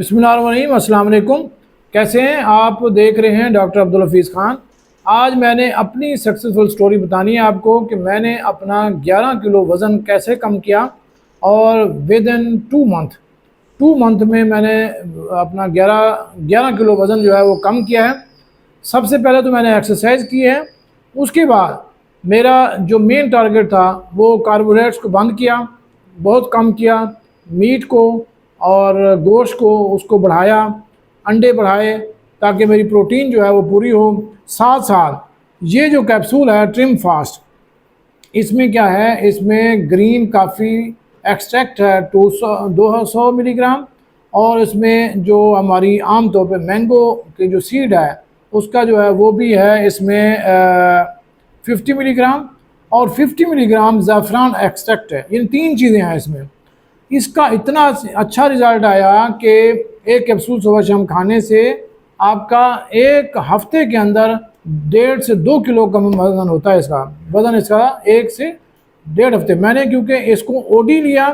बिस्मिल्लाहिर्रहमानिर्रहीम, अस्सलाम वालेकुम। कैसे हैं आप? देख रहे हैं डॉक्टर अब्दुल हफीज़ ख़ान। आज मैंने अपनी सक्सेसफुल स्टोरी बतानी है आपको कि मैंने अपना 11 किलो वज़न कैसे कम किया और विद इन 2 मंथ में मैंने अपना 11 किलो वज़न जो है वो कम किया है। सबसे पहले तो मैंने एक्सरसाइज की है, उसके बाद मेरा जो मेन टारगेट था वो कार्बोहाइड्रेट्स को बंद किया, बहुत कम किया, मीट को और गोश्त को उसको बढ़ाया, अंडे बढ़ाए ताकि मेरी प्रोटीन जो है वो पूरी हो। साथ साथ ये जो कैप्सूल है ट्रिम फास्ट, इसमें क्या है, इसमें ग्रीन काफ़ी एक्सट्रैक्ट है 200 मिलीग्राम, और इसमें जो हमारी आम तौर पे मैंगो की जो सीड है उसका जो है वो भी है इसमें 50 मिलीग्राम, और 50 मिलीग्राम ज़ाफ़रान एक्सट्रैक्ट है। इन 3 चीज़ें हैं इसमें। इसका इतना अच्छा रिज़ल्ट आया कि एक कैप्सूल सुबह शाम खाने से आपका एक हफ्ते के अंदर 1.5 से 2 किलो कम वज़न होता है। इसका वज़न इसका 1 से 1.5 हफ्ते। मैंने क्योंकि इसको ओडी लिया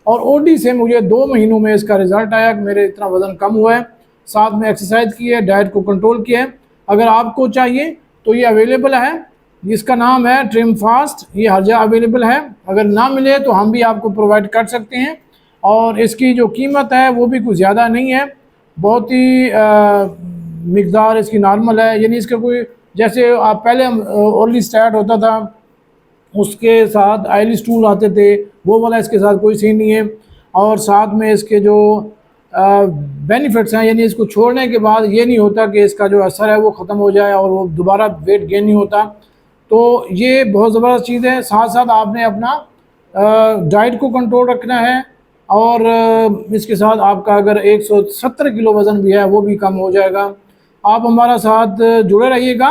और ओडी से मुझे 2 महीनों में इसका रिज़ल्ट आया कि मेरे इतना वज़न कम हुआ है। साथ में एक्सरसाइज की है, डाइट को कंट्रोल किया है। अगर आपको चाहिए तो ये अवेलेबल है, इसका नाम है ट्रिम फास्ट, ये हर जगह अवेलेबल है। अगर ना मिले तो हम भी आपको प्रोवाइड कर सकते हैं, और इसकी जो कीमत है वो भी कुछ ज़्यादा नहीं है, बहुत ही मिकदार इसकी नॉर्मल है। यानी इसका कोई, जैसे आप पहले ओनली स्टार्ट होता था उसके साथ ऑयली स्टूल आते थे, वो वाला इसके साथ कोई सीन नहीं है। और साथ में इसके जो बेनिफिट्स हैं, यानी इसको छोड़ने के बाद ये नहीं होता कि इसका जो असर है वो ख़त्म हो जाए और वो दोबारा वेट गेन नहीं होता। तो ये बहुत ज़बरदस्त चीज़ है। साथ साथ आपने अपना डाइट को कंट्रोल रखना है, और इसके साथ आपका अगर 170 किलो वज़न भी है वो भी कम हो जाएगा। आप हमारा साथ जुड़े रहिएगा,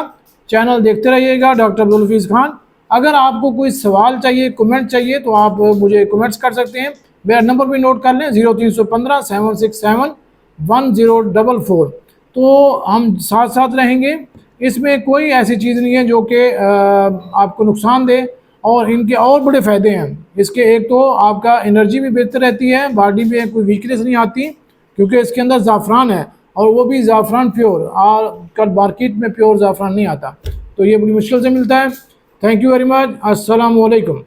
चैनल देखते रहिएगा डॉक्टर अब्दुल हफीज़ ख़ान। अगर आपको कोई सवाल चाहिए, कमेंट चाहिए, तो आप मुझे कमेंट्स कर सकते हैं। मेरा नंबर भी नोट कर लें, 0315 767 1044। तो हम साथ साथ रहेंगे। इसमें कोई ऐसी चीज़ नहीं है जो कि आपको नुकसान दे, और इनके और बड़े फ़ायदे हैं इसके। एक तो आपका एनर्जी भी बेहतर रहती है, बॉडी में कोई वीकनेस नहीं आती क्योंकि इसके अंदर ज़ाफ़रान है, और वो भी ज़ाफ़रान प्योर। और कल मार्केट में प्योर ज़ाफ़रान नहीं आता, तो ये बड़ी मुश्किल से मिलता है। Thank you very much. अस्सलाम वालेकुम।